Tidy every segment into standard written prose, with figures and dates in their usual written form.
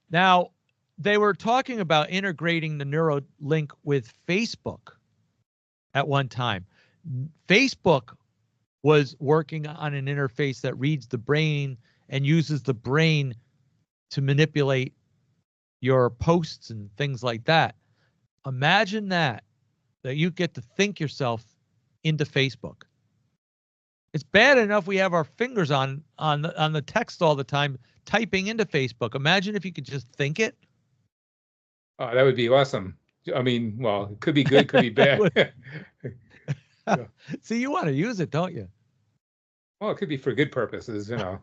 Now, they were talking about integrating the Neuralink with Facebook at one time. Facebook was working on an interface that reads the brain and uses the brain to manipulate your posts and things like that. Imagine that you get to think yourself into Facebook. It's bad enough we have our fingers on the text all the time typing into Facebook. Imagine if you could just think it. Oh, that would be awesome. I mean, well, it could be good, could be bad. See, you want to use it, don't you? Well, it could be for good purposes, you know.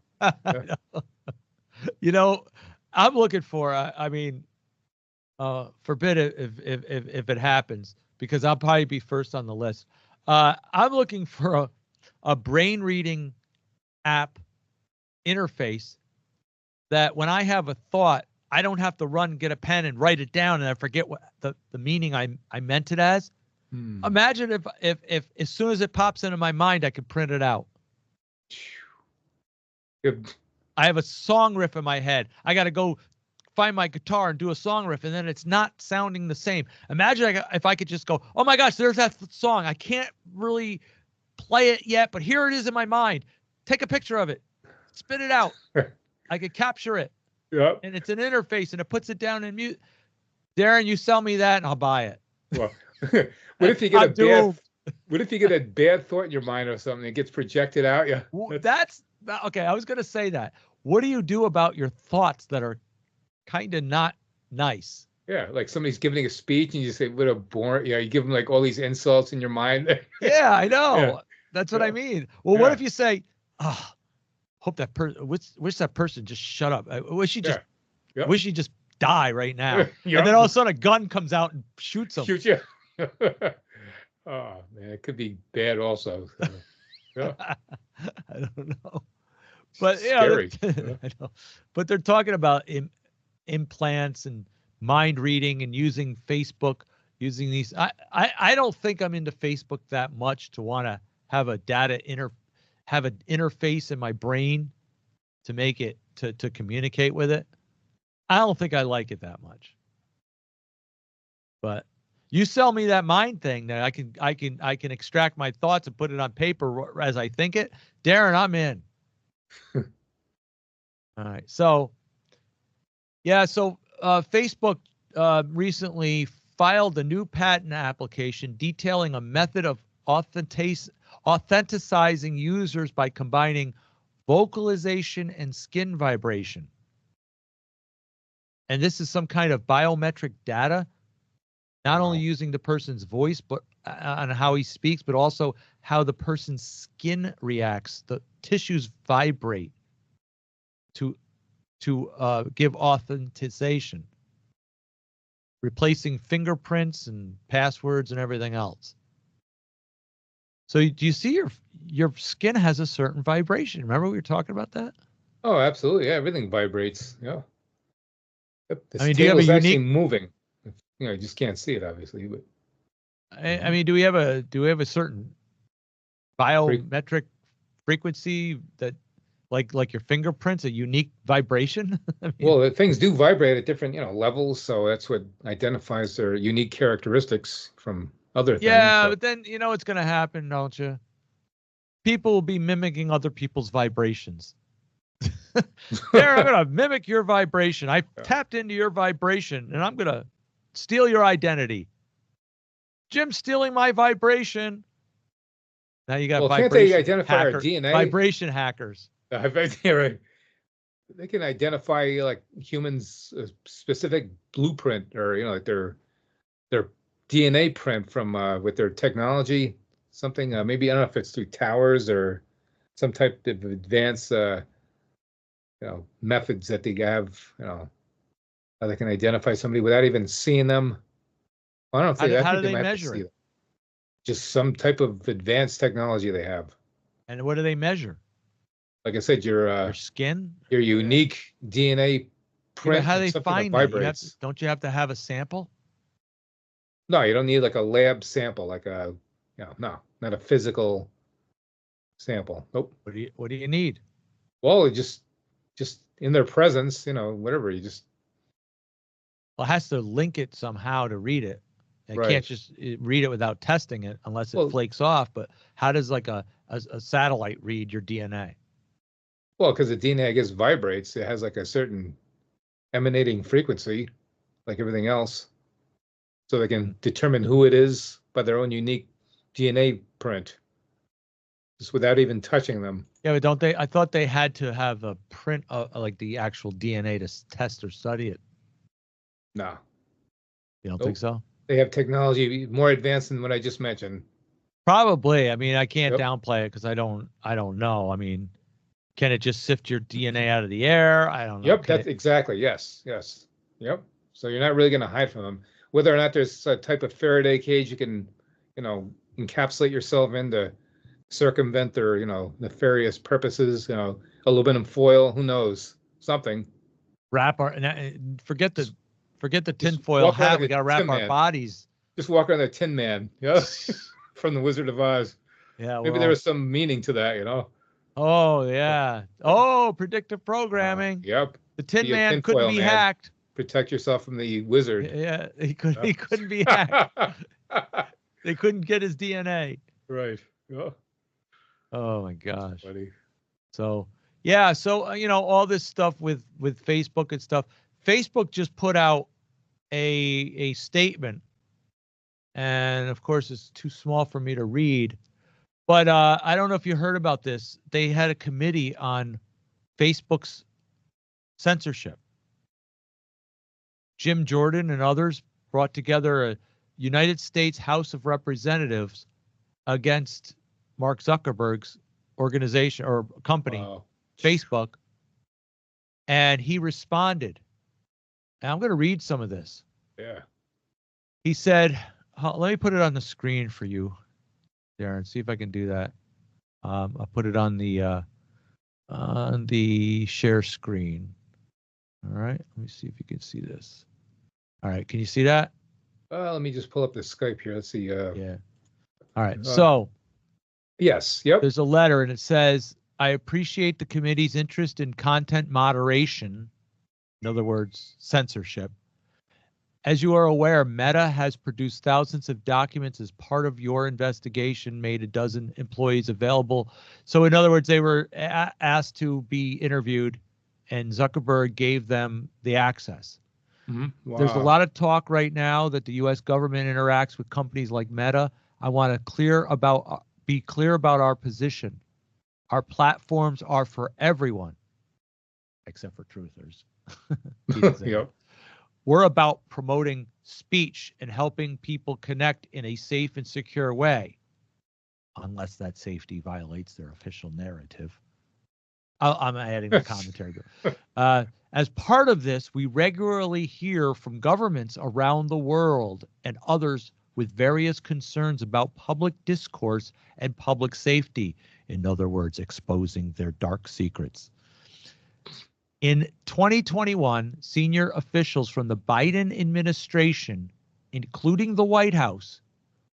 You know, I'm looking for. I mean, forbid if it happens, because I'll probably be first on the list. I'm looking for a brain reading app interface that when I have a thought, I don't have to run, get a pen, and write it down, and I forget what the meaning I meant it as. Imagine if as soon as it pops into my mind, I could print it out. I have a song riff in my head. I got to go find my guitar and do a song riff, and then it's not sounding the same. Imagine if I could just go, oh my gosh, there's that song. I can't really play it yet, but here it is in my mind. Take a picture of it. Spit it out. I could capture it. Yep. And it's an interface, and it puts it down in mute. Darren, you sell me that, and I'll buy it. Well, what if you get what if you get a bad thought in your mind or something? It gets projected out. Yeah. That's okay. I was going to say that. What do you do about your thoughts that are kind of not nice? Yeah, like somebody's giving a speech and you say, what a boring, you give them like all these insults in your mind. Yeah, I know. Yeah. That's what I mean. Well, what if you say, oh, hope that person, wish that person just shut up. I wish he just, wish he just die right now. And then all of a sudden a gun comes out and shoots him. Shoots you. Oh, man, it could be bad also. So, yeah. I don't know. But yeah, I know. But they're talking about implants and mind reading and using Facebook, using these. I don't think I'm into Facebook that much to want to have a have an interface in my brain to make it to communicate with it. I don't think I like it that much. But you sell me that mind thing that I can extract my thoughts and put it on paper as I think it. Darren, I'm in. All right. So, yeah. So Facebook recently filed a new patent application detailing a method of authenticizing users by combining vocalization and skin vibration. And this is some kind of biometric data, not only using the person's voice, but on how he speaks, but also how the person's skin reacts. The tissues vibrate to give authentication, replacing fingerprints and passwords and everything else. So do you see your skin has a certain vibration? Remember we were talking about that? Oh, absolutely. Yeah, everything vibrates. Yeah. I mean, do you have a unique actually moving? You know, you just can't see it, obviously. But I mean, do we have a certain biometric frequency that, like your fingerprints, a unique vibration? I mean, well, things do vibrate at different levels, so that's what identifies their unique characteristics from other things. Yeah, but then what's going to happen, don't you? People will be mimicking other people's vibrations. There, I'm going to mimic your vibration. I tapped into your vibration, and I'm going to steal your identity. Jim's stealing my vibration. Now you got vibration. Can't they identify our DNA? Vibration hackers. Right. They can identify like humans' specific blueprint, or like their DNA print from with their technology. Something maybe, I don't know if it's through towers or some type of advanced methods that they have. How they can identify somebody without even seeing them. I don't think. How do they measure it? Just some type of advanced technology they have. And what do they measure? Like I said, your skin, your unique DNA print. How do they find that? Don't you have to have a sample? No, you don't need like a lab sample, like no, not a physical sample. Nope. What do you need? Well, just in their presence, whatever. You just Well, it has to link it somehow to read it. It Right. can't just read it without testing it unless it Well, flakes off. But how does like a satellite read your DNA? well, because the DNA, I guess, vibrates. It has like a certain emanating frequency, like everything else. So they can determine who it is by their own unique DNA print, just without even touching them. Yeah, but don't they? I thought they had to have a print of like the actual DNA to test or study it. No. You don't think Nope. so? They have technology more advanced than what I just mentioned. Probably. I mean, I can't Yep. downplay it because I don't know. I mean, can it just sift your DNA out of the air? I don't know. Yep, that's exactly. Yes, yes. Yep. So you're not really going to hide from them. Whether or not there's a type of Faraday cage you can, encapsulate yourself in to circumvent their, nefarious purposes, aluminum foil, who knows? Something. wrap our forget the Just tinfoil walk around hat. like We a got to wrap tin our man. bodies. Just walk around like a tin man, from the Wizard of Oz. Yeah. Maybe there was some meaning to that. Oh yeah. Oh, predictive programming. Yep. The Tin Be a Man couldn't tinfoil be man. hacked. Protect yourself from the wizard. Yeah, he couldn't be hacked. They couldn't get his DNA. Right. Yeah. Oh my gosh. Buddy. So yeah, so all this stuff with Facebook and stuff. Facebook just put out a statement, and of course it's too small for me to read. But I don't know if you heard about this. They had a committee on Facebook's censorship. Jim Jordan and others brought together a United States House of Representatives against Mark Zuckerberg's organization or company, Wow. Facebook, and he responded. And I'm going to read some of this. Yeah. He said, let me put it on the screen for you, Darren. See if I can do that. I'll put it on the share screen. All right. Let me see if you can see this. All right. Can you see that? Let me just pull up the Skype here. Let's see. Yeah. All right. So yes. Yep. there's a letter and it says, I appreciate the committee's interest in content moderation. In other words, censorship. As you are aware, Meta has produced thousands of documents as part of your investigation, made a dozen employees available. So in other words, they were asked to be interviewed and Zuckerberg gave them the access. Mm-hmm. Wow. There's a lot of talk right now that the U.S. government interacts with companies like Meta. I want to be clear about our position. Our platforms are for everyone, except for truthers. Yep. We're about promoting speech and helping people connect in a safe and secure way, unless that safety violates their official narrative. I'm adding the commentary. As part of this, we regularly hear from governments around the world and others with various concerns about public discourse and public safety. In other words, exposing their dark secrets. In 2021, senior officials from the Biden administration, including the White House,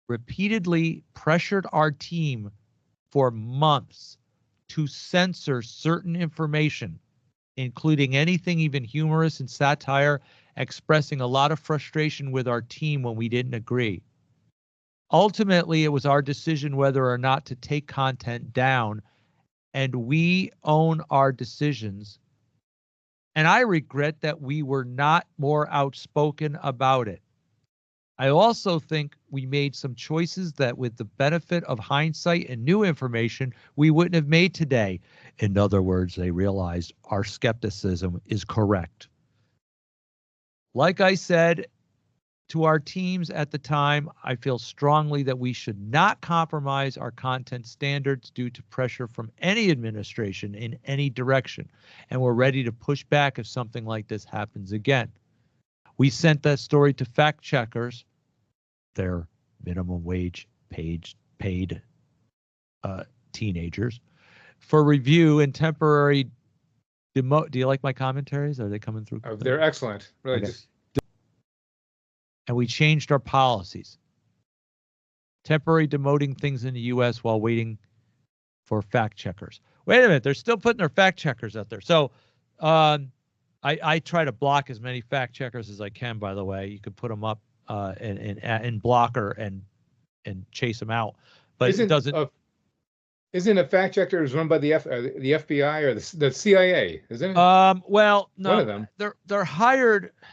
repeatedly pressured our team for months to censor certain information, including anything even humorous and satire, expressing a lot of frustration with our team when we didn't agree. Ultimately, it was our decision whether or not to take content down, and we own our decisions. And I regret that we were not more outspoken about it. I also think we made some choices that, with the benefit of hindsight and new information, we wouldn't have made today. In other words, they realized our skepticism is correct. Like I said to our teams at the time, I feel strongly that we should not compromise our content standards due to pressure from any administration in any direction. And we're ready to push back if something like this happens again. We sent that story to fact checkers, their minimum wage paid teenagers, for review and temporary do you like my commentaries? Are they coming through? They're excellent. Really, okay. And we changed our policies. Temporary demoting things in the U.S. while waiting for fact checkers. Wait a minute, they're still putting their fact checkers out there. So I try to block as many fact checkers as I can. By the way, you could put them up in blocker and chase them out, but it doesn't. Isn't a fact checker is run by the FBI or the CIA, isn't it? Well, no, One of them. they're hired.